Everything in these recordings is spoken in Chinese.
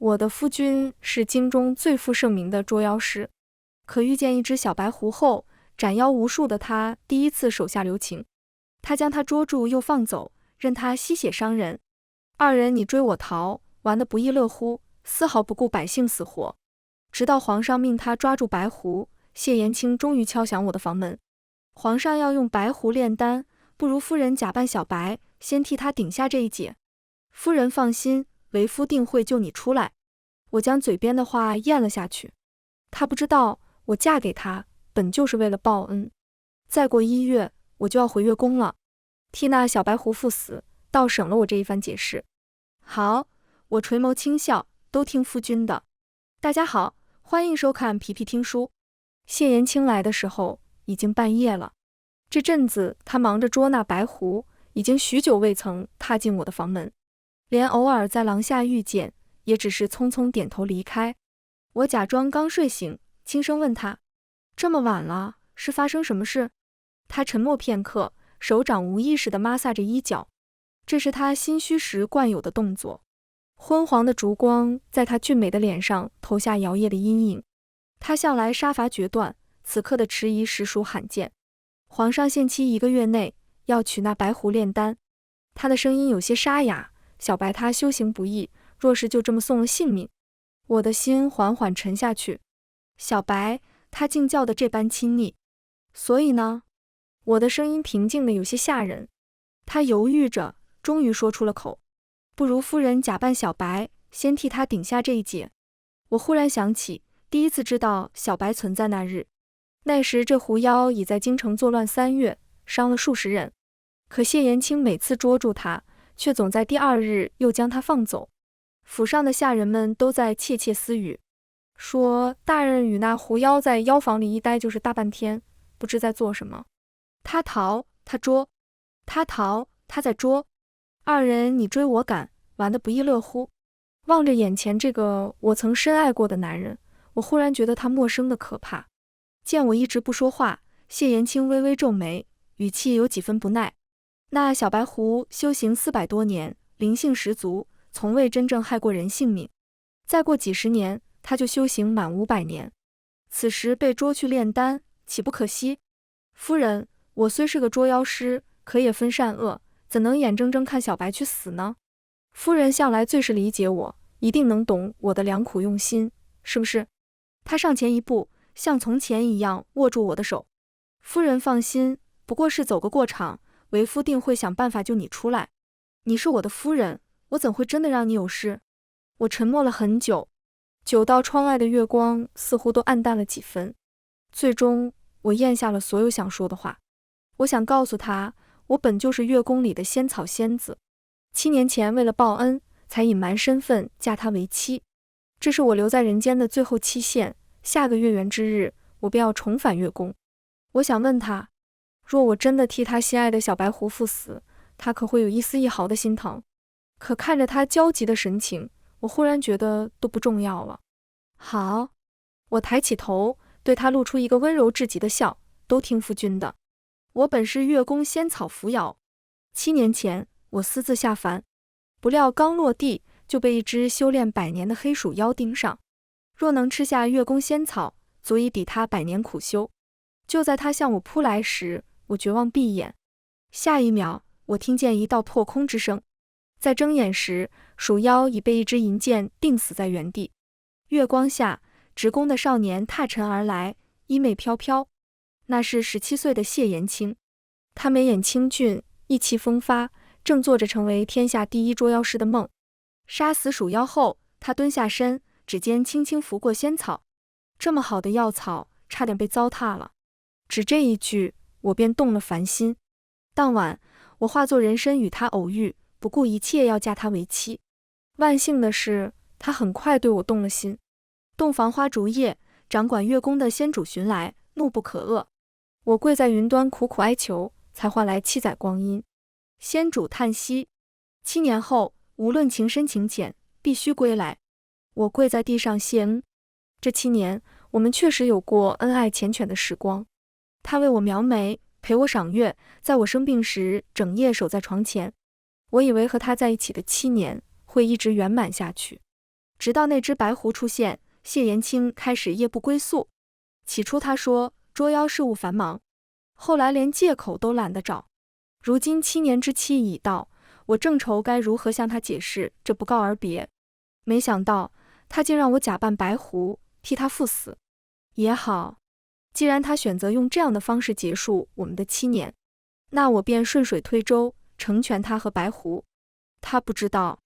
我的夫君是京中最负盛名的捉妖师，可遇见一只小白狐后，斩妖无数的他第一次手下留情。他将他捉住又放走，任他吸血伤人。二人你追我逃，玩得不亦乐乎，丝毫不顾百姓死活。直到皇上命他抓住白狐，谢延青终于敲响我的房门。皇上要用白狐炼丹，不如夫人假扮小白，先替他顶下这一劫。夫人放心，为夫定会救你出来。我将嘴边的话咽了下去。他不知道，我嫁给他本就是为了报恩。再过1月，我就要回月宫了，替那小白狐赴死，倒省了我这一番解释。好，我垂眸轻笑，都听夫君的。大家好，欢迎收看皮皮听书。谢延青来的时候已经半夜了，这阵子他忙着捉那白狐，已经许久未曾踏进我的房门，连偶尔在廊下遇见，也只是匆匆点头离开。我假装刚睡醒，轻声问他：这么晚了，是发生什么事？他沉默片刻，手掌无意识地摩挲着衣角，这是他心虚时惯有的动作。昏黄的烛光在他俊美的脸上投下摇曳的阴影。他向来杀伐决断，此刻的迟疑实属罕见。皇上限期1个月内要取那白狐炼丹。他的声音有些沙哑，小白他修行不易，若是就这么送了性命。我的心缓缓沉下去。小白，他竟叫得这般亲昵。所以呢？我的声音平静的有些吓人。他犹豫着，终于说出了口：不如夫人假扮小白，先替他顶下这一劫。我忽然想起第一次知道小白存在那日，那时这狐妖已在京城作乱3月，伤了数十人。可谢延青每次捉住他，却总在第2日又将他放走。府上的下人们都在窃窃私语，说大人与那狐妖在妖房里一待就是大半天，不知在做什么。他逃，他捉；他逃，他在捉。二人你追我赶，玩得不亦乐乎。望着眼前这个我曾深爱过的男人，我忽然觉得他陌生的可怕。见我一直不说话，谢延青微微皱眉，语气有几分不耐。那小白狐修行400多年，灵性十足，从未真正害过人性命。再过几十年，他就修行满500年。此时被捉去炼丹，岂不可惜？夫人，我虽是个捉妖师，可也分善恶，怎能眼睁睁看小白去死呢？夫人向来最是理解我，一定能懂我的良苦用心，是不是？他上前一步，像从前一样握住我的手。夫人放心，不过是走个过场，为夫定会想办法救你出来。你是我的夫人，我怎会真的让你有事？我沉默了很久，久到窗外的月光似乎都暗淡了几分。最终我咽下了所有想说的话。我想告诉他，我本就是月宫里的仙草仙子，7年前为了报恩，才隐瞒身份嫁他为妻。这是我留在人间的最后期限，下个月圆之日，我便要重返月宫。我想问他，若我真的替他心爱的小白狐赴死，他可会有一丝一毫的心疼？可看着他焦急的神情，我忽然觉得都不重要了。好，我抬起头，对他露出一个温柔至极的笑，都听夫君的。我本是月宫仙草扶摇，7年前我私自下凡，不料刚落地就被一只修炼100年的黑鼠妖盯上。若能吃下月宫仙草，足以抵他100年苦修。就在他向我扑来时，我绝望闭眼。下一秒，我听见一道破空之声。在睁眼时，鼠妖已被一支银箭钉死在原地。月光下，执弓的少年踏尘而来，衣袂飘飘。那是17岁的谢延青，他眉眼清俊，意气风发，正做着成为天下第一捉妖师的梦。杀死鼠妖后，他蹲下身，指尖轻轻拂过仙草。这么好的药草，差点被糟蹋了。只这一句，我便动了凡心。当晚，我化作人身与他偶遇，不顾一切要嫁他为妻。万幸的是，他很快对我动了心。洞房花烛夜，掌管月宫的仙主寻来，怒不可遏。我跪在云端苦苦哀求，才换来7载光阴。仙主叹息：7年后，无论情深情浅，必须归来。我跪在地上谢恩。这7年，我们确实有过恩爱缱绻的时光。他为我描眉，陪我赏月，在我生病时整夜守在床前。我以为和他在一起的7年会一直圆满下去，直到那只白狐出现，谢延青开始夜不归宿。起初他说捉妖事务繁忙，后来连借口都懒得找。如今7年之期已到，我正愁该如何向他解释这不告而别。没想到他竟让我假扮白狐，替他赴死。也好，既然他选择用这样的方式结束我们的7年，那我便顺水推舟，成全他和白狐。他不知道，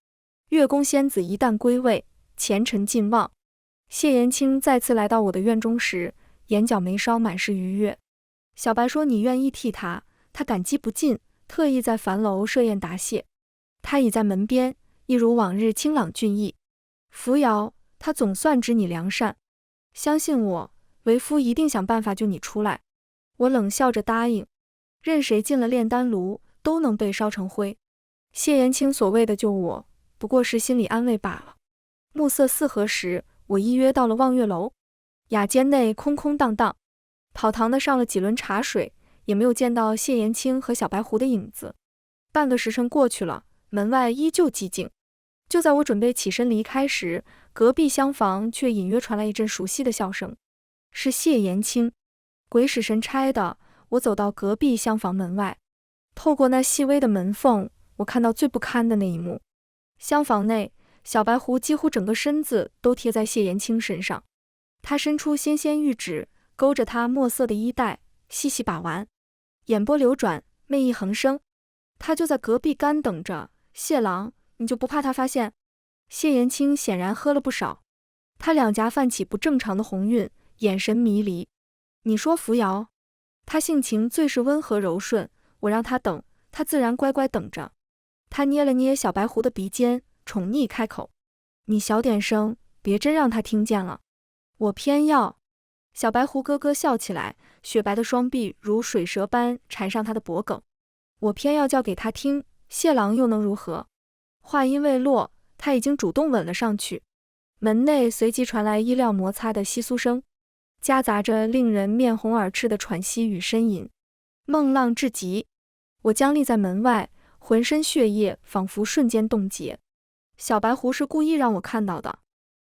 月宫仙子一旦归位，前尘尽忘。谢延青再次来到我的院中时，眼角眉梢满是愉悦。小白说你愿意替他，他感激不尽，特意在樊楼设宴答谢。他已在门边，一如往日清朗俊逸。扶摇，他总算知你良善，相信我，为夫一定想办法救你出来。我冷笑着答应，任谁进了炼丹炉，都能被烧成灰。谢延青所谓的救我，不过是心理安慰罢了。暮色四合时，我依约到了望月楼。雅间内空空荡荡，跑堂的上了几轮茶水，也没有见到谢延青和小白狐的影子。半个时辰过去了，门外依旧寂静。就在我准备起身离开时，隔壁厢房却隐约传来一阵熟悉的笑声，是谢延青。鬼使神差的，我走到隔壁厢房门外，透过那细微的门缝，我看到最不堪的那一幕。厢房内，小白狐几乎整个身子都贴在谢延青身上，他伸出纤纤玉指，勾着他墨色的衣带，细细把玩，眼波流转，媚意横生。他就在隔壁干等着，谢郎，你就不怕他发现？谢延青显然喝了不少，他两颊泛起不正常的红晕，眼神迷离。你说扶摇？他性情最是温和柔顺，我让他等，他自然乖乖等着。他捏了捏小白狐的鼻尖，宠溺开口：你小点声，别真让他听见了。我偏要。小白狐咯咯笑起来，雪白的双臂如水蛇般缠上他的脖颈。我偏要叫给他听，谢郎又能如何？话音未落，他已经主动吻了上去。门内随即传来衣料摩擦的窸窣声，夹杂着令人面红耳赤的喘息与呻吟。梦浪至极，我僵立在门外，浑身血液仿佛瞬间冻结。小白狐是故意让我看到的，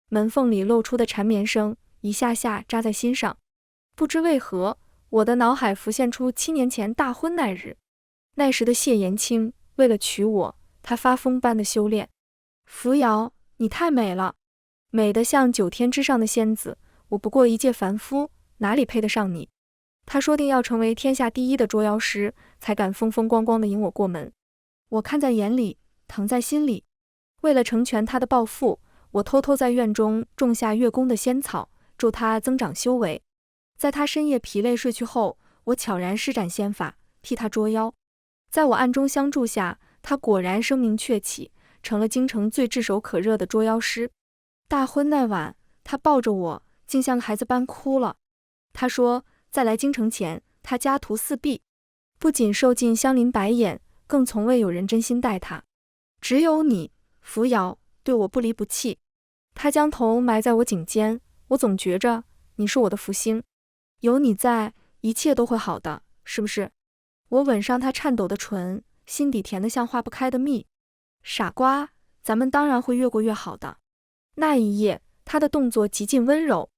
门缝里露出的缠绵声一下下扎在心上。不知为何，我的脑海浮现出7年前大婚那日，那时的谢延青为了娶我，他发疯般的修炼。扶摇，你太美了，美得像9天之上的仙子，我不过一介凡夫，哪里配得上你？他说定要成为天下第一的捉妖师，才敢风风光光地迎我过门。我看在眼里，疼在心里。为了成全他的抱负，我偷偷在院中种下月宫的仙草，助他增长修为。在他深夜疲累睡去后，我悄然施展仙法，替他捉妖。在我暗中相助下，他果然声名鹊起，成了京城最炙手可热的捉妖师。大婚那晚，他抱着我，竟像个孩子般哭了。他说，在来京城前，他家徒四壁，不仅受尽乡邻白眼，更从未有人真心待他。只有你，扶摇，对我不离不弃。他将头埋在我颈间，我总觉着你是我的福星，有你在，一切都会好的，是不是？我吻上他颤抖的唇，心底甜得像化不开的蜜。傻瓜，咱们当然会越过越好的。那一夜，他的动作极尽温柔，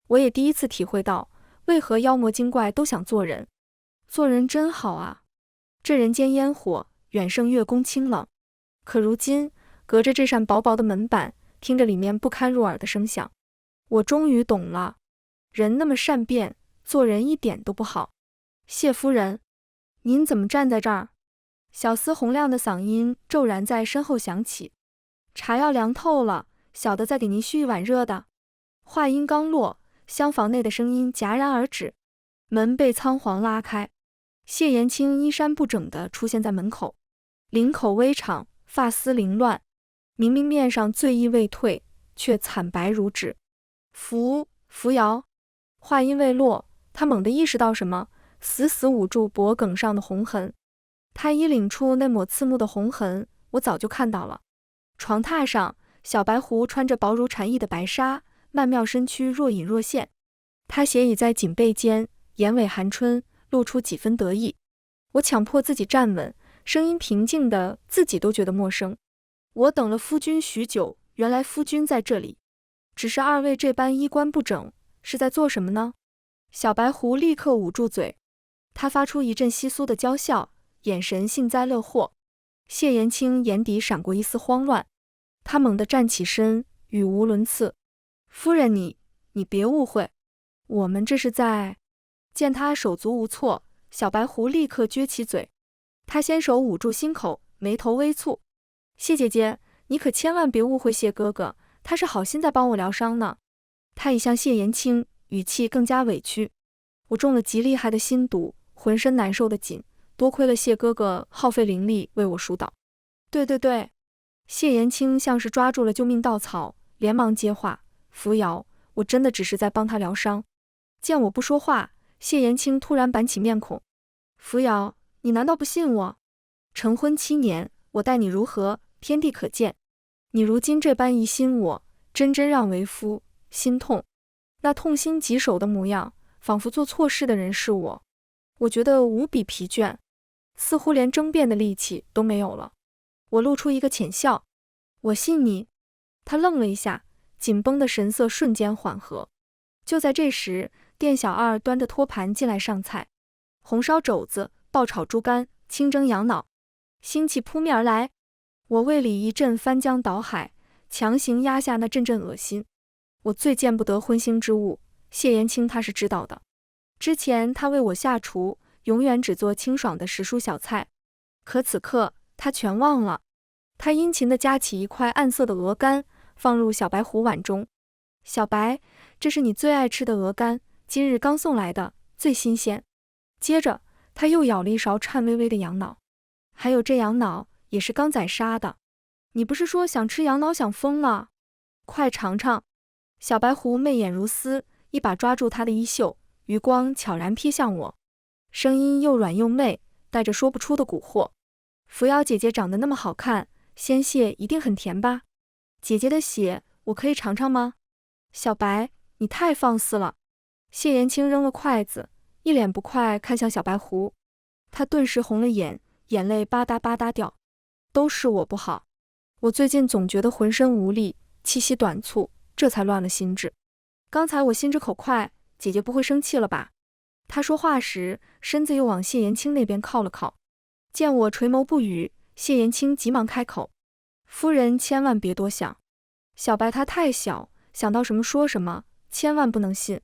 我也第一次体会到，为何妖魔精怪都想做人。做人真好啊！这人间烟火，远胜月宫清冷。可如今，隔着这扇薄薄的门板，听着里面不堪入耳的声响，我终于懂了。人那么善变，做人一点都不好。谢夫人，您怎么站在这儿？小厮洪亮的嗓音骤然在身后响起。茶要凉透了，小的再给您续一碗热的。话音刚落，厢房内的声音戛然而止，门被仓皇拉开。谢延青衣衫不整地出现在门口，领口微敞，发丝凌乱，明明面上醉意未退，却惨白如纸。扶摇。话音未落，他猛地意识到什么，死死捂住脖颈上的红痕。他衣领处那抹刺目的红痕，我早就看到了。床榻上，小白狐穿着薄如蝉翼的白纱，曼妙身躯若隐若现。他斜倚在锦被间，眼尾含春，露出几分得意。我强迫自己站稳，声音平静的自己都觉得陌生。我等了夫君许久，原来夫君在这里。只是二位这般衣冠不整，是在做什么呢？小白狐立刻捂住嘴，他发出一阵窸窣的娇笑，眼神幸灾乐祸。谢延青眼底闪过一丝慌乱，他猛地站起身，语无伦次：“夫人你别误会，我们这是在……”见他手足无措，小白狐立刻撅起嘴，他先手捂住心口，眉头微蹙：“谢姐姐，你可千万别误会谢哥哥，他是好心在帮我疗伤呢。”他已向谢延青，语气更加委屈：“我中了极厉害的心毒，浑身难受的紧，多亏了谢哥哥耗费灵力为我疏导。”对。谢延青像是抓住了救命稻草，连忙接话：“扶摇，我真的只是在帮他疗伤。”见我不说话，谢延青突然板起面孔：“扶摇，你难道不信我？成婚7年，我待你如何，天地可见。你如今这般疑心我，真让为夫心痛。那痛心疾首的模样，仿佛做错事的人是我。我觉得无比疲倦，似乎连争辩的力气都没有了。”我露出一个浅笑：“我信你。”他愣了一下，紧绷的神色瞬间缓和。就在这时，店小二端着托盘进来上菜，红烧肘子、爆炒猪肝、清蒸羊脑，腥气扑面而来。我胃里一阵翻江倒海，强行压下那阵恶心。我最见不得荤腥之物，谢延青他是知道的。之前他为我下厨，永远只做清爽的时蔬小菜，可此刻他全忘了。他殷勤地夹起一块暗色的鹅肝，放入小白狐碗中：“小白，这是你最爱吃的鹅肝，今日刚送来的，最新鲜。”接着他又舀了一勺颤巍巍的羊脑：“还有这羊脑也是刚宰杀的，你不是说想吃羊脑想疯了？快尝尝。”小白狐媚眼如丝，一把抓住他的衣袖，余光悄然瞥向我，声音又软又媚，带着说不出的蛊惑：“扶摇姐姐长得那么好看，鲜血一定很甜吧？姐姐的血我可以尝尝吗？”“小白，你太放肆了！”谢延青扔了筷子，一脸不快看向小白狐，他顿时红了眼，眼泪吧嗒吧嗒掉。都是我不好，我最近总觉得浑身无力，气息短促，这才乱了心智。刚才我心直口快，姐姐不会生气了吧？他说话时，身子又往谢延青那边靠了靠。见我垂眸不语，谢延青急忙开口：“夫人千万别多想，小白他太小，想到什么说什么，千万不能信。”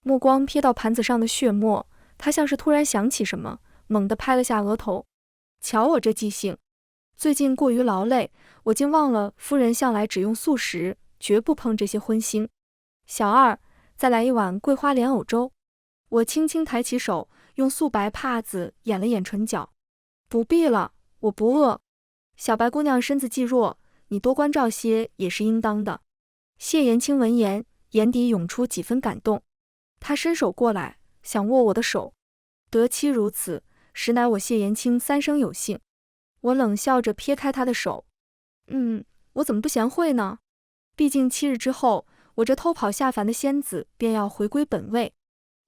目光瞥到盘子上的血沫，他像是突然想起什么，猛地拍了下额头：“瞧我这记性，最近过于劳累，我竟忘了夫人向来只用素食，绝不碰这些荤腥。小二，再来一碗桂花莲藕粥。”我轻轻抬起手，用素白帕子掩了掩唇角：“不必了，我不饿。小白姑娘身子既弱，你多关照些也是应当的。”谢延青闻言，眼底涌出几分感动，他伸手过来，想握我的手。得妻如此，实乃我谢延青三生有幸。我冷笑着撇开他的手：“我怎么不贤惠呢？毕竟7日之后，我这偷跑下凡的仙子便要回归本位，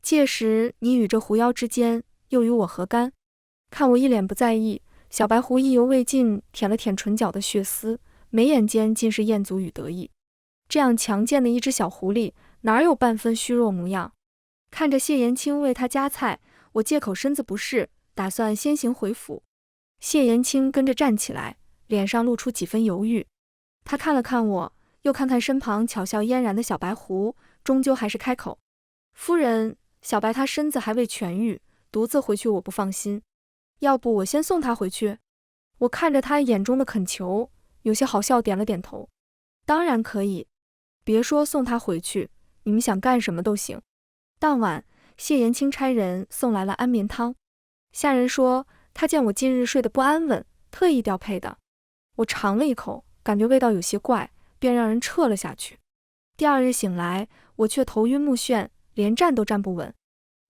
届时你与这狐妖之间，又与我何干？”看我一脸不在意，小白狐意犹未尽，舔了舔唇角的血丝，眉眼间尽是艳足与得意。这样强健的一只小狐狸，哪有半分虚弱模样？看着谢延青为他夹菜，我借口身子不适，打算先行回府。谢延青跟着站起来，脸上露出几分犹豫。他看了看我，又看看身旁巧笑嫣然的小白狐，终究还是开口：“夫人，小白他身子还未痊愈，独自回去我不放心，要不我先送他回去？”我看着他眼中的恳求，有些好笑，点了点头：“当然可以，别说送他回去，你们想干什么都行。”当晚，谢延青差人送来了安眠汤，下人说他见我近日睡得不安稳，特意调配的。我尝了一口，感觉味道有些怪，便让人撤了下去。第2日醒来，我却头晕目眩，连站都站不稳。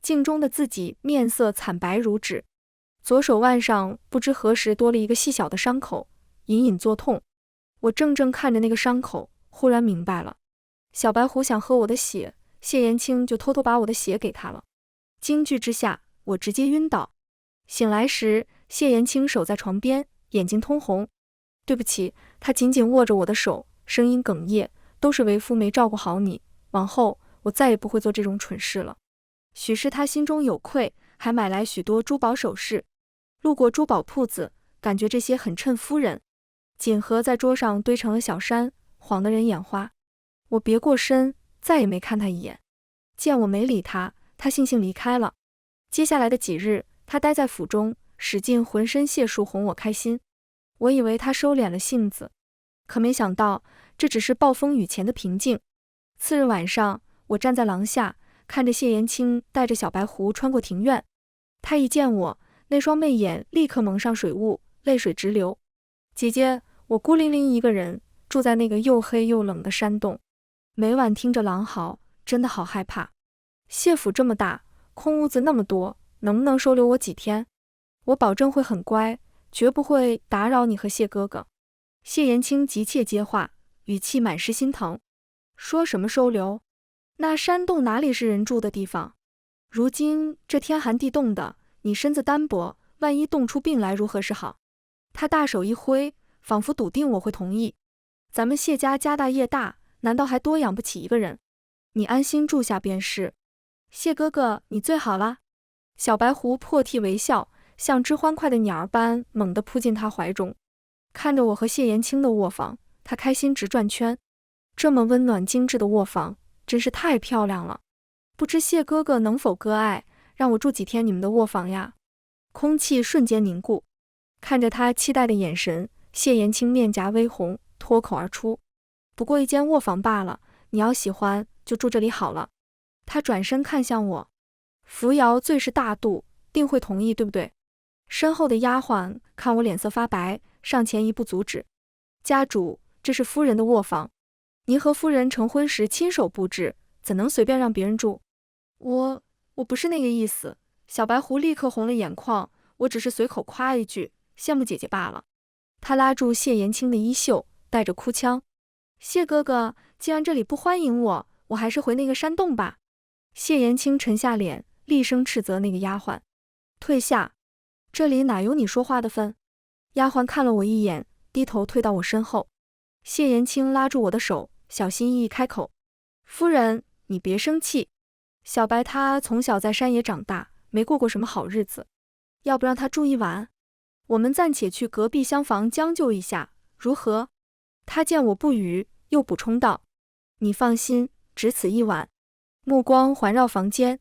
镜中的自己面色惨白如纸，左手腕上不知何时多了一个细小的伤口，隐隐作痛。我怔怔看着那个伤口，忽然明白了，小白狐想喝我的血，谢延青就偷偷把我的血给他了。惊惧之下，我直接晕倒。醒来时，谢延青守在床边，眼睛通红。对不起，他紧紧握着我的手，声音哽咽，都是为夫没照顾好你，往后我再也不会做这种蠢事了。许是他心中有愧，还买来许多珠宝首饰。路过珠宝铺子，感觉这些很衬夫人。锦盒在桌上堆成了小山，晃得人眼花。我别过身，再也没看他一眼。见我没理他，他悻悻离开了。接下来的几日，他待在府中，使尽浑身解数哄我开心。我以为他收敛了性子，可没想到这只是暴风雨前的平静。次日晚上，我站在廊下，看着谢延青带着小白狐穿过庭院。他一见我，那双媚眼立刻蒙上水雾，泪水直流。姐姐，我孤零零一个人住在那个又黑又冷的山洞，每晚听着狼嚎，真的好害怕。谢府这么大，空屋子那么多，能不能收留我几天？我保证会很乖，绝不会打扰你和谢哥哥。谢延青急切接话，语气满是心疼。说什么收留？那山洞哪里是人住的地方？如今这天寒地冻的，你身子单薄，万一冻出病来如何是好？他大手一挥，仿佛笃定我会同意。咱们谢家家大业大，难道还多养不起一个人？你安心住下便是。谢哥哥，你最好啦！小白狐破涕为笑，像只欢快的鸟儿般猛地扑进他怀中。看着我和谢延青的卧房，他开心直转圈。这么温暖精致的卧房，真是太漂亮了。不知谢哥哥能否割爱，让我住几天你们的卧房呀？空气瞬间凝固，看着他期待的眼神，谢延青面颊微红，脱口而出：不过一间卧房罢了，你要喜欢就住这里好了。他转身看向我，扶摇最是大度，定会同意对不对？身后的丫鬟看我脸色发白，上前一步阻止：家主，这是夫人的卧房，您和夫人成婚时亲手布置，怎能随便让别人住？我不是那个意思。小白狐立刻红了眼眶，我只是随口夸一句，羡慕姐姐罢了。他拉住谢延青的衣袖，带着哭腔：谢哥哥，既然这里不欢迎我，我还是回那个山洞吧。谢延青沉下脸，厉声斥责那个丫鬟：退下！这里哪有你说话的份？丫鬟看了我一眼，低头退到我身后。谢延青拉住我的手，小心翼翼开口：夫人，你别生气。小白他从小在山野长大，没过过什么好日子，要不让他住一晚？我们暂且去隔壁厢房将就一下，如何？他见我不语，又补充道：你放心，只此一晚。目光环绕房间，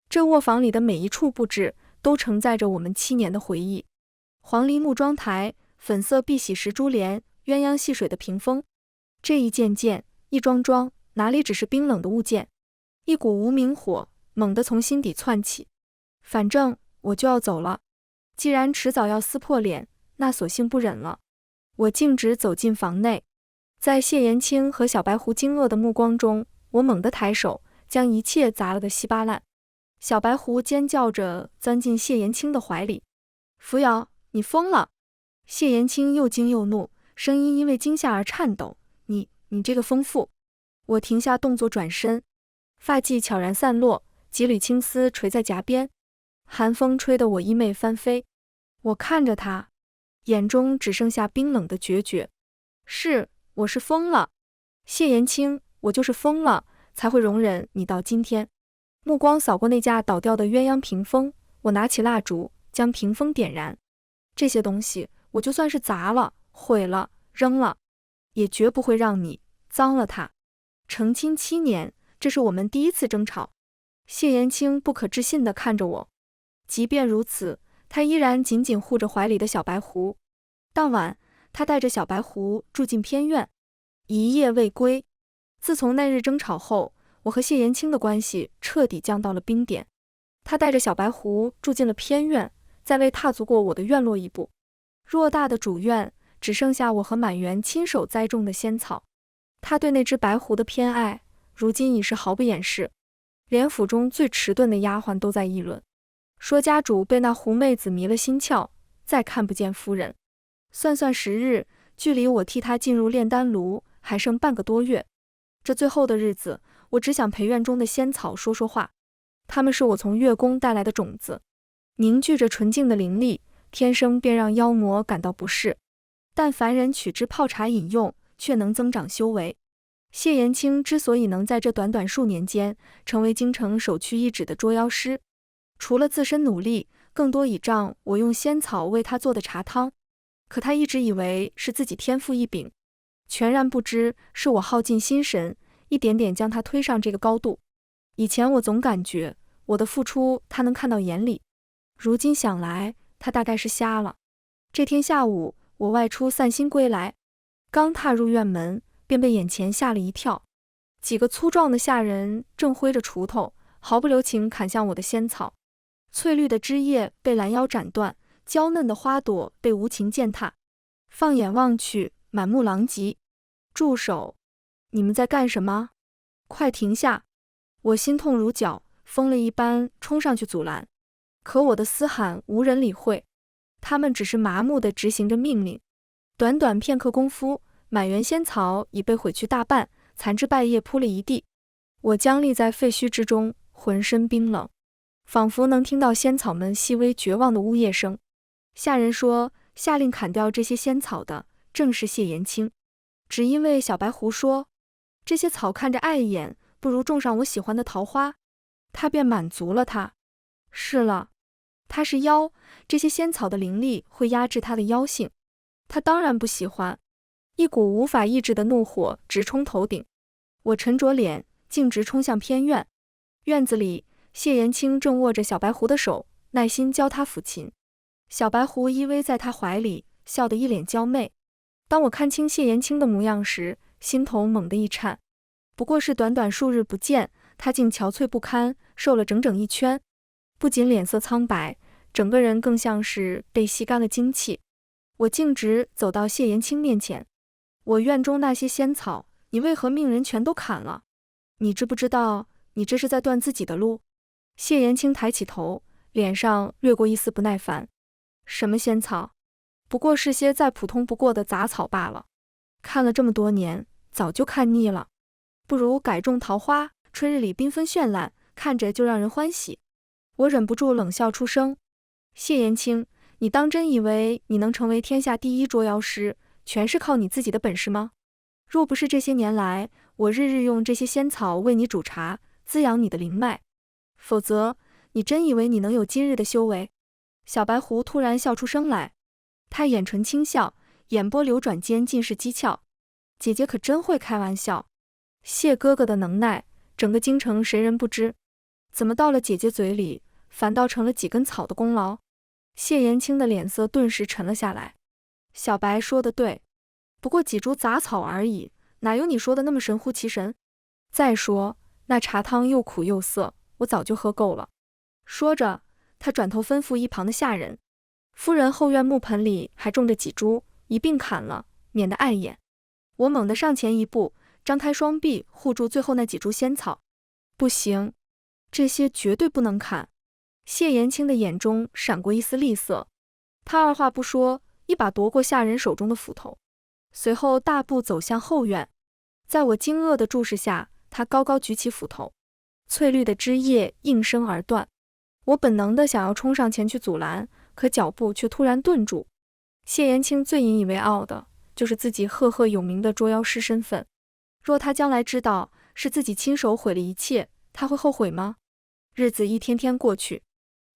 这卧房里的每一处布置都承载着我们7年的回忆。黄梨木妆台，粉色碧玺石珠帘，鸳鸯戏水的屏风，这一件件，一桩桩，哪里只是冰冷的物件？一股无名火猛地从心底窜起。反正我就要走了，既然迟早要撕破脸，那索性不忍了。我径直走进房内，在谢延青和小白狐惊愕的目光中，我猛地抬手，将一切砸了个稀巴烂。小白狐尖叫着钻进谢延青的怀里。扶摇，你疯了！谢延青又惊又怒，声音因为惊吓而颤抖。你这个疯妇！我停下动作，转身，发髻悄然散落，几缕青丝垂在颊边，寒风吹得我衣袂翻飞。我看着他，眼中只剩下冰冷的决绝。我是疯了，谢延青，我就是疯了，才会容忍你到今天。目光扫过那架倒掉的鸳鸯屏风，我拿起蜡烛，将屏风点燃。这些东西，我就算是砸了、毁了、扔了，也绝不会让你脏了它。成亲7年，这是我们第一次争吵。谢延青不可置信地看着我，即便如此，他依然紧紧护着怀里的小白狐。当晚，他带着小白狐住进偏院，一夜未归。自从那日争吵后，我和谢延青的关系彻底降到了冰点。他带着小白狐住进了偏院，再未踏足过我的院落一步。偌大的主院，只剩下我和满园亲手栽种的仙草。他对那只白狐的偏爱，如今已是毫不掩饰，连府中最迟钝的丫鬟都在议论，说家主被那狐妹子迷了心窍，再看不见夫人。算算时日，距离我替他进入炼丹炉还剩半个多月。这最后的日子，我只想陪院中的仙草说说话。它们是我从月宫带来的种子，凝聚着纯净的灵力，天生便让妖魔感到不适。但凡人取之泡茶饮用，却能增长修为。谢延青之所以能在这短短数年间成为京城首屈一指的捉妖师，除了自身努力，更多倚仗我用仙草为他做的茶汤。可他一直以为是自己天赋异禀，全然不知是我耗尽心神，一点点将他推上这个高度。以前我总感觉我的付出他能看到眼里，如今想来，他大概是瞎了。这天下午，我外出散心归来，刚踏入院门，便被眼前吓了一跳。几个粗壮的下人正挥着锄头，毫不留情砍向我的仙草。翠绿的枝叶被拦腰斩断，娇嫩的花朵被无情践踏。放眼望去，满目狼藉。住手！你们在干什么？快停下！我心痛如绞，疯了一般冲上去阻拦。可我的嘶喊无人理会，他们只是麻木地执行着命令。短短片刻功夫，满园仙草已被毁去大半，残枝败叶铺了一地。我僵立在废墟之中，浑身冰冷，仿佛能听到仙草们细微绝望的呜咽声。下人说，下令砍掉这些仙草的正是谢延青，只因为小白狐说，这些草看着碍眼，不如种上我喜欢的桃花，他便满足了他。是了，他是妖，这些仙草的灵力会压制他的妖性，他当然不喜欢。一股无法抑制的怒火直冲头顶，我沉着脸，径直冲向偏院。院子里，谢延青正握着小白狐的手，耐心教他抚琴。小白狐依偎在他怀里，笑得一脸娇媚。当我看清谢延青的模样时，心头猛地一颤。不过是短短数日不见，他竟憔悴不堪，瘦了整整一圈。不仅脸色苍白，整个人更像是被吸干了精气。我径直走到谢延青面前，我院中那些仙草，你为何命人全都砍了？你知不知道，你这是在断自己的路？谢延青抬起头，脸上掠过一丝不耐烦。什么仙草？不过是些再普通不过的杂草罢了。看了这么多年，早就看腻了。不如改种桃花，春日里缤纷绚烂，看着就让人欢喜。我忍不住冷笑出声。谢延青，你当真以为你能成为天下第一捉妖师，全是靠你自己的本事吗？若不是这些年来，我日日用这些仙草为你煮茶，滋养你的灵脉，否则，你真以为你能有今日的修为？小白狐突然笑出声来，他眼唇轻笑，眼波流转间尽是讥诮。姐姐可真会开玩笑，谢哥哥的能耐，整个京城谁人不知？怎么到了姐姐嘴里，反倒成了几根草的功劳？谢延青的脸色顿时沉了下来。小白说的对，不过几株杂草而已，哪有你说的那么神乎其神？再说，那茶汤又苦又涩，我早就喝够了。说着，他转头吩咐一旁的下人，夫人后院木盆里还种着几株，一并砍了，免得碍眼。我猛地上前一步，张开双臂护住最后那几株仙草。不行，这些绝对不能砍。谢延青的眼中闪过一丝厉色，他二话不说，一把夺过下人手中的斧头，随后大步走向后院。在我惊愕的注视下，他高高举起斧头，翠绿的枝叶应声而断。我本能的想要冲上前去阻拦，可脚步却突然顿住。谢延青最引以为傲的就是自己赫赫有名的捉妖师身份，若他将来知道是自己亲手毁了一切，他会后悔吗？日子一天天过去，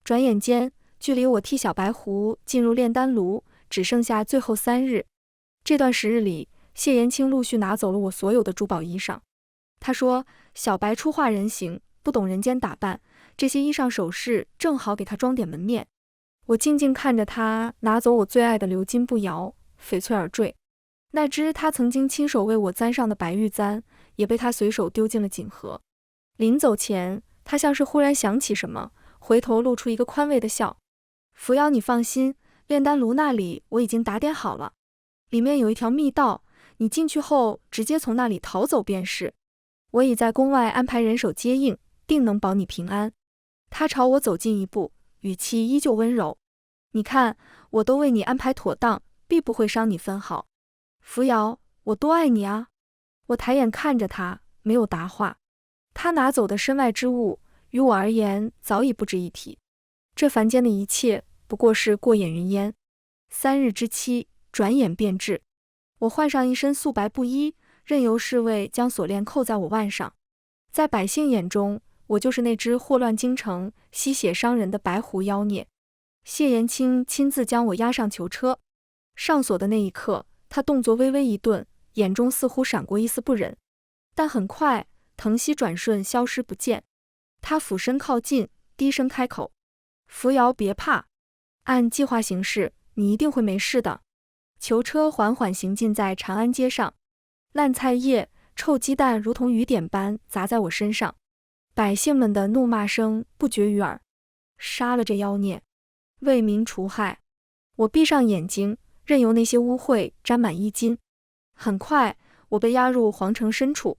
转眼间，距离我替小白狐进入炼丹炉只剩下最后3日。这段时日里，谢延青陆续拿走了我所有的珠宝衣裳。他说，小白初化人形，不懂人间打扮，这些衣裳首饰正好给他装点门面。我静静看着他拿走我最爱的鎏金步摇、翡翠耳坠，那只他曾经亲手为我簪上的白玉簪，也被他随手丢进了锦盒。临走前，他像是忽然想起什么，回头露出一个宽慰的笑。扶摇，你放心，炼丹炉那里我已经打点好了，里面有一条密道，你进去后直接从那里逃走便是。我已在宫外安排人手接应，定能保你平安。他朝我走近一步，语气依旧温柔。你看，我都为你安排妥当，必不会伤你分毫。扶摇，我多爱你啊！我抬眼看着他，没有答话。他拿走的身外之物，于我而言早已不值一提。这凡间的一切，不过是过眼云烟。3日之期，转眼便至。我换上一身素白布衣，任由侍卫将锁链扣在我腕上。在百姓眼中，我就是那只祸乱京城、吸血伤人的白狐妖孽。谢延青亲自将我押上囚车，上锁的那一刻，他动作微微一顿，眼中似乎闪过一丝不忍，但很快腾息转瞬，消失不见。他俯身靠近，低声开口：“扶摇，别怕，按计划行事，你一定会没事的。”囚车缓缓行进在长安街上，烂菜叶、臭鸡蛋如同雨点般砸在我身上，百姓们的怒骂声不绝于耳。杀了这妖孽，为民除害。我闭上眼睛，任由那些污秽沾满衣襟。很快，我被押入皇城深处。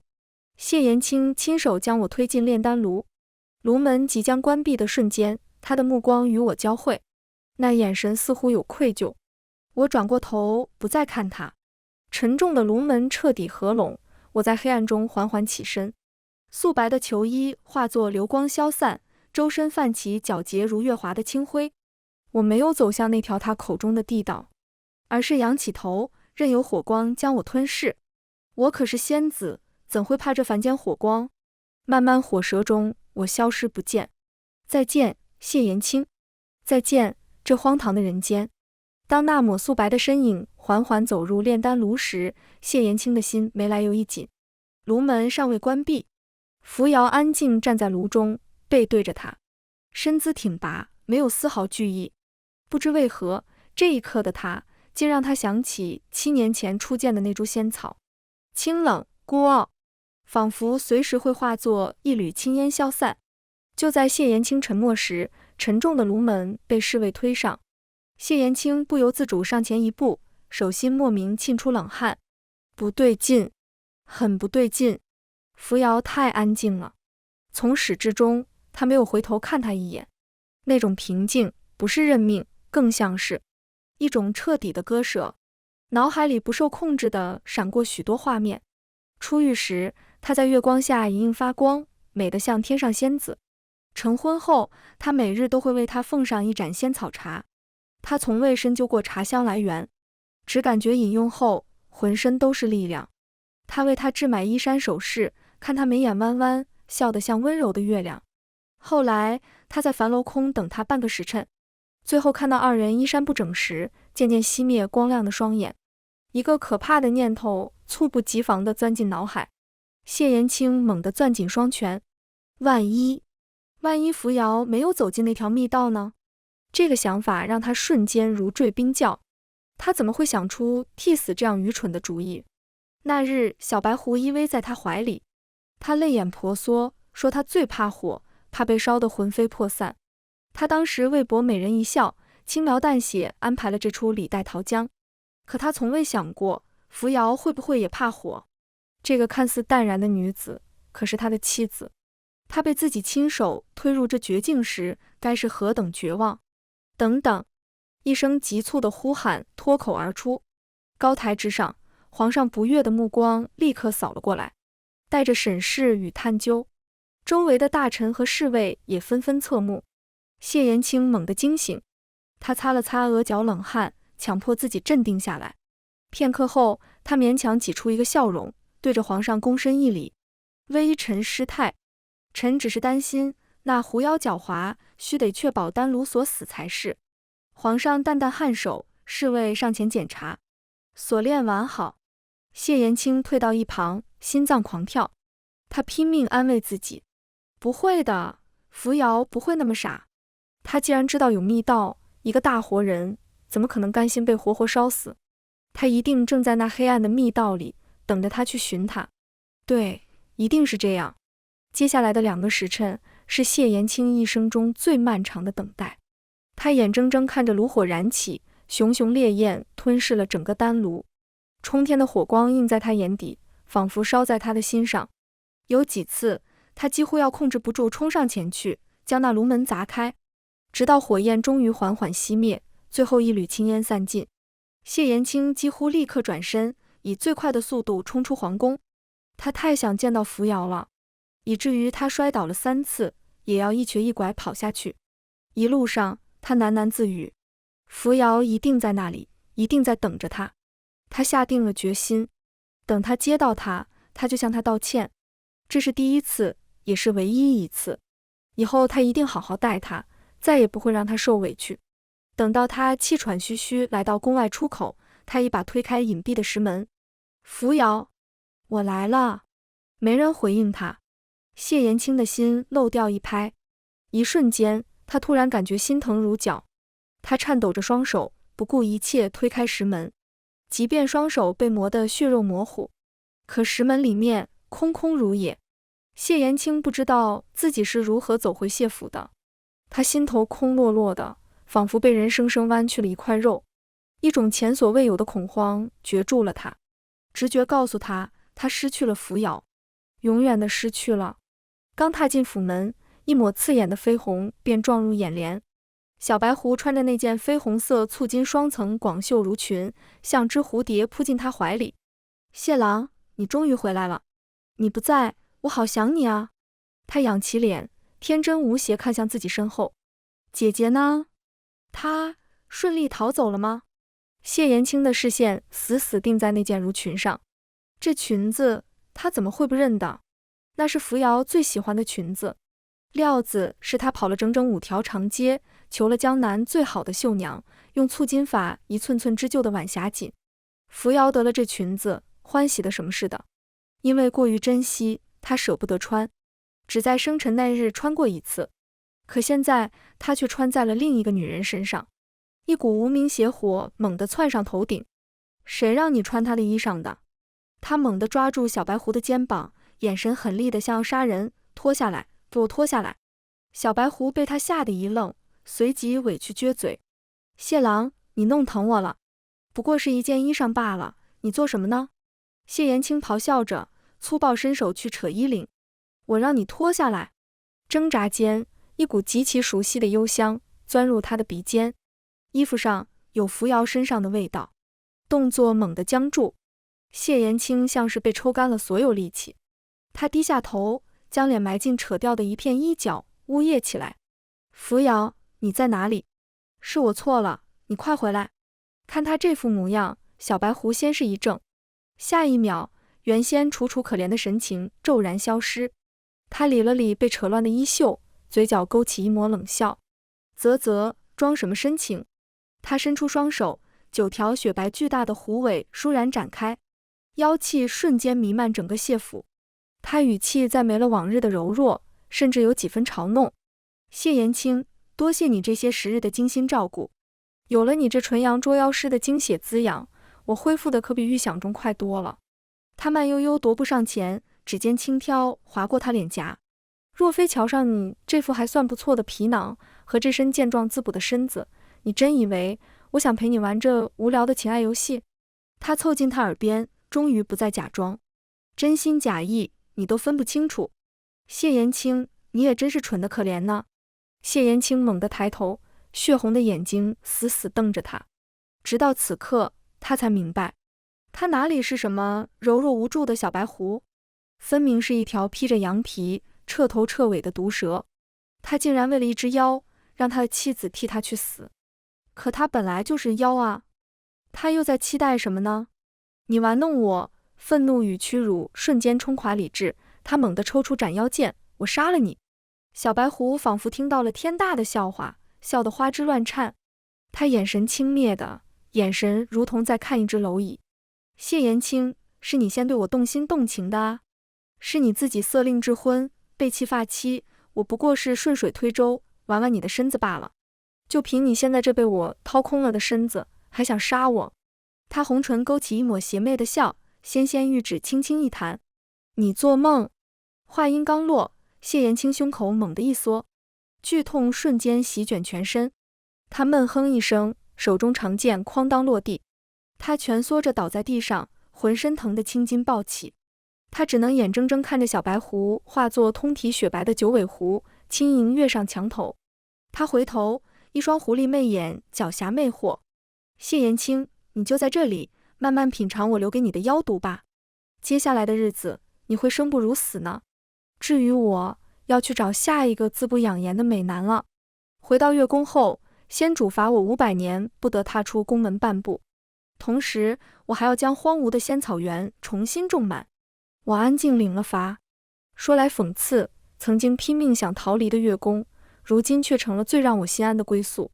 谢延青亲手将我推进炼丹炉，炉门即将关闭的瞬间，他的目光与我交汇，那眼神似乎有愧疚。我转过头，不再看他。沉重的炉门彻底合拢，我在黑暗中缓缓起身，素白的囚衣化作流光消散，周身泛起皎洁如月华的清辉。我没有走向那条他口中的地道，而是仰起头，任由火光将我吞噬。我可是仙子，怎会怕这凡间火光？漫漫火舌中，我消失不见。再见，谢延青。再见，这荒唐的人间。当那抹素白的身影缓缓走入炼丹炉时，谢延青的心没来由一紧。炉门尚未关闭，扶摇安静站在炉中，背对着他，身姿挺拔，没有丝毫惧意。不知为何，这一刻的他竟让他想起7年前初见的那株仙草，清冷孤傲，仿佛随时会化作一缕青烟消散。就在谢延青沉默时，沉重的炉门被侍卫推上。谢延青不由自主上前一步，手心莫名沁出冷汗。不对劲，很不对劲。扶摇太安静了，从始至终，他没有回头看他一眼。那种平静，不是认命，更像是一种彻底的割舍。脑海里不受控制地闪过许多画面。出狱时，他在月光下隐隐发光，美得像天上仙子。成婚后，他每日都会为他奉上一盏仙草茶。他从未深究过茶香来源，只感觉饮用后浑身都是力量。他为他置买衣衫首饰，看他眉眼弯弯，笑得像温柔的月亮。后来他在樊楼空等他半个时辰，最后看到二人衣衫不整时，渐渐熄灭光亮的双眼。一个可怕的念头猝不及防地钻进脑海。谢延青猛地攥紧双拳，万一扶摇没有走进那条密道呢？这个想法让他瞬间如坠冰窖。他怎么会想出替死这样愚蠢的主意？那日小白狐依偎在他怀里，他泪眼婆娑，说他最怕火，怕被烧得魂飞魄散。他当时为博美人一笑，轻描淡写安排了这出李代桃僵。可他从未想过，扶摇会不会也怕火？这个看似淡然的女子，可是他的妻子。他被自己亲手推入这绝境时，该是何等绝望！等等！一声急促的呼喊脱口而出。高台之上，皇上不悦的目光立刻扫了过来，带着审视与探究。周围的大臣和侍卫也纷纷侧目。谢延青猛地惊醒，他擦了擦额角冷汗，强迫自己镇定下来。片刻后，他勉强挤出一个笑容，对着皇上躬身一礼：“微臣失态，臣只是担心那狐妖狡猾，须得确保丹炉锁死才是。”皇上淡淡颔首，侍卫上前检查，锁链完好。谢延青退到一旁，心脏狂跳。他拼命安慰自己：“不会的，扶摇不会那么傻。他既然知道有密道，一个大活人怎么可能甘心被活活烧死？他一定正在那黑暗的密道里，等着他去寻他。对，一定是这样。”接下来的2个时辰是谢延青一生中最漫长的等待。他眼睁睁看着炉火燃起，熊熊烈焰吞噬了整个丹炉，冲天的火光映在他眼底，仿佛烧在他的心上。有几次，他几乎要控制不住冲上前去，将那炉门砸开，直到火焰终于缓缓熄灭，最后一缕青烟散尽。谢延青几乎立刻转身，以最快的速度冲出皇宫。他太想见到扶摇了，以至于他摔倒了3次，也要一瘸一拐跑下去。一路上，他喃喃自语：“扶摇一定在那里，一定在等着他。”他下定了决心，等他接到他，他就向他道歉。这是第一次，也是唯一一次。以后他一定好好待他，再也不会让他受委屈。等到他气喘吁吁来到宫外出口，他一把推开隐蔽的石门。扶摇，我来了。没人回应他。谢延青的心漏掉一拍，一瞬间，他突然感觉心疼如绞。他颤抖着双手，不顾一切推开石门，即便双手被磨得血肉模糊，可石门里面空空如也。谢延青不知道自己是如何走回谢府的，他心头空落落的，仿佛被人生生剜去了一块肉。一种前所未有的恐慌攫住了他，直觉告诉他，他失去了扶摇，永远的失去了。刚踏进府门，一抹刺眼的绯红便撞入眼帘。小白狐穿着那件绯红色簇金双层广袖襦裙，像只蝴蝶扑进他怀里。谢郎，你终于回来了，你不在，我好想你啊。他仰起脸，天真无邪看向自己身后。姐姐呢？她顺利逃走了吗？谢延青的视线死死定在那件襦裙上。这裙子他怎么会不认得？那是扶摇最喜欢的裙子，料子是他跑了整整5条长街，求了江南最好的绣娘，用簇金法一寸寸织就的晚霞锦。扶摇得了这裙子，欢喜的什么似的，因为过于珍惜，他舍不得穿，只在生辰那日穿过一次。可现在他却穿在了另一个女人身上。一股无名邪火猛地窜上头顶。谁让你穿他的衣裳的？他猛地抓住小白狐的肩膀，眼神狠厉的像要杀人。脱下来，给我脱下来！小白狐被他吓得一愣，随即委屈撅嘴。谢郎，你弄疼我了，不过是一件衣裳罢了，你做什么呢？谢延青咆哮着，粗暴伸手去扯衣领。我让你脱下来！挣扎间，一股极其熟悉的幽香钻入他的鼻尖，衣服上有扶摇身上的味道。动作猛地僵住，谢延青像是被抽干了所有力气。他低下头，将脸埋进扯掉的一片衣角，呜咽起来。扶摇，你在哪里？是我错了，你快回来！看他这副模样，小白狐先是一怔，下一秒，原先楚楚可怜的神情骤然消失。他理了理被扯乱的衣袖，嘴角勾起一抹冷笑。啧，装什么深情？他伸出双手，9条雪白巨大的狐尾倏然展开，妖气瞬间弥漫整个谢府。他语气再没了往日的柔弱，甚至有几分嘲弄。谢延青，多谢你这些时日的精心照顾，有了你这纯阳捉妖师的精血滋养，我恢复的可比预想中快多了。他慢悠悠踱步上前，指尖轻挑划过他脸颊。若非瞧上你这副还算不错的皮囊和这身健壮滋补的身子，你真以为我想陪你玩这无聊的情爱游戏？他凑近他耳边，终于不再假装，真心假意你都分不清楚。谢延青，你也真是蠢得可怜呢。谢延青猛地抬头，血红的眼睛死死瞪着他。直到此刻，他才明白，他哪里是什么柔弱无助的小白狐，分明是一条披着羊皮、彻头彻尾的毒蛇。他竟然为了一只妖，让他的妻子替他去死。可他本来就是妖啊，他又在期待什么呢？你玩弄我！愤怒与屈辱瞬间冲垮理智，他猛地抽出斩妖剑，我杀了你！小白狐仿佛听到了天大的笑话，笑得花枝乱颤。他眼神轻蔑的，眼神如同在看一只蝼蚁。谢延青，是你先对我动心动情的啊，是你自己色令智昏，背弃发妻，我不过是顺水推舟，玩玩你的身子罢了。就凭你现在这被我掏空了的身子，还想杀我？他红唇勾起一抹邪魅的笑，纤纤玉指轻轻一弹。你做梦！话音刚落，谢延青胸口猛地一缩，剧痛瞬间席卷全身。他闷哼一声，手中长剑哐当落地，他蜷缩着倒在地上，浑身疼得青筋暴起。他只能眼睁睁看着小白狐化作通体雪白的九尾狐，轻盈跃上墙头。他回头，一双狐狸媚眼狡黠魅惑。谢延青，你就在这里慢慢品尝我留给你的妖毒吧。接下来的日子，你会生不如死呢。至于我，要去找下一个滋补养颜的美男了。回到月宫后，先主罚我500年不得踏出宫门半步。同时我还要将荒芜的仙草原重新种满。我安静领了罚。说来讽刺，曾经拼命想逃离的月宫，如今却成了最让我心安的归宿。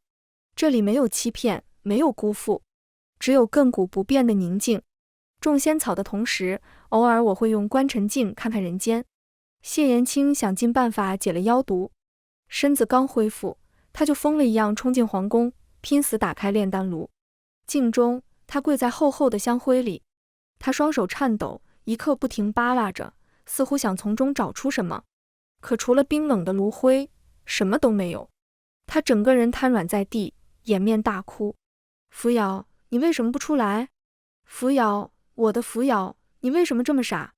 这里没有欺骗，没有辜负，只有亘古不变的宁静。种仙草的同时，偶尔我会用观尘镜看看人间。谢延青想尽办法解了妖毒，身子刚恢复，他就疯了一样冲进皇宫，拼死打开炼丹炉。镜中，他跪在厚厚的香灰里，他双手颤抖，一刻不停扒拉着，似乎想从中找出什么，可除了冰冷的炉灰，什么都没有。他整个人瘫软在地，掩面大哭。扶摇，你为什么不出来？扶摇，我的扶摇，你为什么这么傻？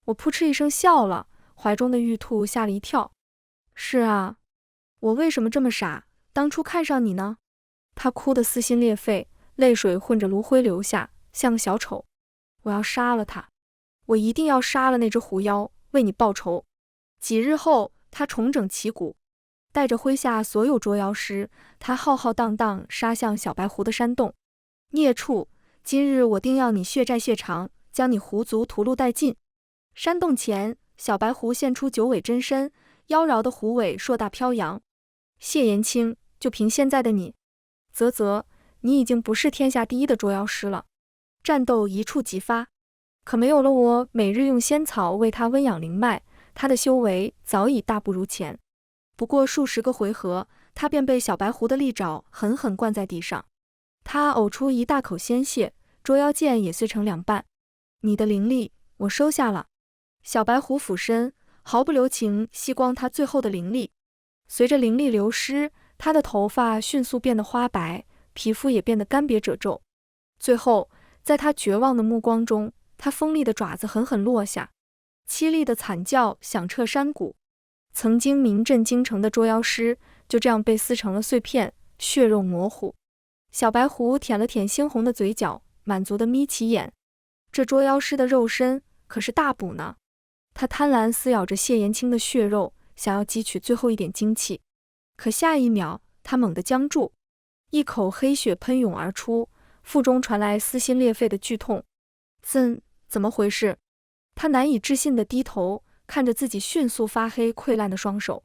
我扑哧一声笑了，怀中的玉兔吓了一跳。是啊，我为什么这么傻？当初看上你呢？他哭得撕心裂肺，泪水混着炉灰流下，像个小丑。我要杀了他，我一定要杀了那只狐妖，为你报仇。几日后，他重整旗鼓，带着麾下所有捉妖师，他浩浩荡荡杀向小白狐的山洞。孽畜，今日我定要你血债血偿，将你狐族屠戮殆尽。山洞前，小白狐现出九尾真身，妖娆的狐尾硕大飘扬。谢延青，就凭现在的你，你已经不是天下第一的捉妖师了。战斗一触即发，可没有了我每日用仙草为他温养灵脉，他的修为早已大不如前。不过数十个回合，他便被小白狐的利爪狠狠灌在地上。他呕出一大口鲜血，捉妖剑也碎成两半。你的灵力，我收下了。小白狐俯身，毫不留情吸光他最后的灵力。随着灵力流失，他的头发迅速变得花白，皮肤也变得干瘪褶皱。最后，在他绝望的目光中，他锋利的爪子狠狠落下，凄厉的惨叫响彻山谷。曾经名震京城的捉妖师就这样被撕成了碎片，血肉模糊。小白狐舔了舔猩红的嘴角，满足地眯起眼。这捉妖师的肉身可是大补呢。他贪婪撕咬着谢延青的血肉，想要汲取最后一点精气。可下一秒，他猛地僵住，一口黑血喷涌而出，腹中传来撕心裂肺的剧痛。怎么回事？他难以置信地低头，看着自己迅速发黑溃烂的双手，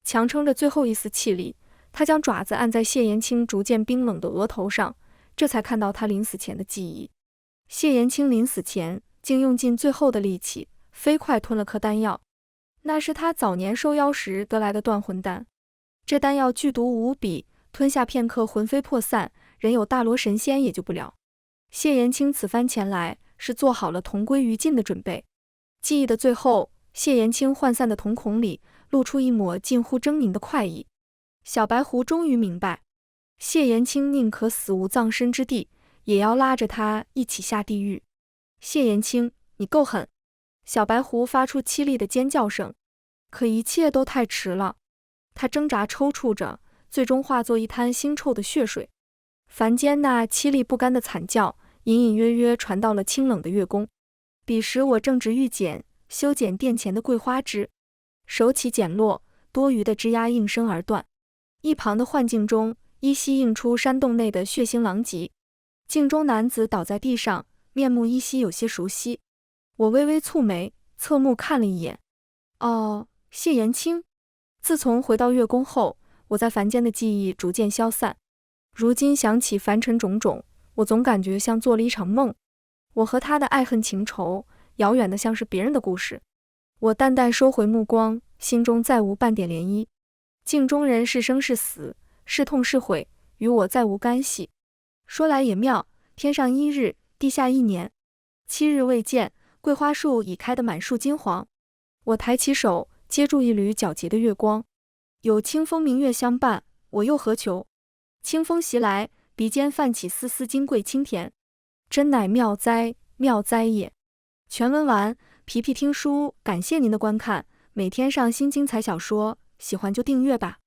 强撑着最后一丝气力，他将爪子按在谢延青逐渐冰冷的额头上，这才看到他临死前的记忆。谢延青临死前竟用尽最后的力气，飞快吞了颗丹药，那是他早年收妖时得来的断魂丹。这丹药剧毒无比，吞下片刻魂飞魄散，人有大罗神仙也救不了。谢延青此番前来是做好了同归于尽的准备。记忆的最后，谢延青涣散的瞳孔里露出一抹近乎狰狞的快意。小白狐终于明白，谢延青宁可死无葬身之地，也要拉着他一起下地狱。谢延青，你够狠！小白狐发出凄厉的尖叫声，可一切都太迟了。他挣扎抽搐着，最终化作一滩腥臭的血水。凡间那凄厉不甘的惨叫，隐隐约约传到了清冷的月宫。彼时我正值欲修剪殿前的桂花枝，手起剪落，多余的枝丫应声而断。一旁的幻境中，依稀映出山洞内的血腥狼藉。镜中男子倒在地上，面目依稀有些熟悉。我微微蹙眉，侧目看了一眼。哦，谢延青。自从回到月宫后，我在凡间的记忆逐渐消散。如今想起凡尘种种，我总感觉像做了一场梦。我和他的爱恨情仇，遥远的像是别人的故事。我淡淡收回目光，心中再无半点涟漪。镜中人是生是死，是痛是悔，与我再无干系。说来也妙，天上1日，地下1年。7日未见，桂花树已开得满树金黄。我抬起手，接住一缕皎洁的月光。有清风明月相伴，我又何求？清风袭来，鼻尖泛起丝丝金桂清甜，真乃妙哉，妙哉也。全文完，皮皮听书感谢您的观看，每天上新精彩小说，喜欢就订阅吧。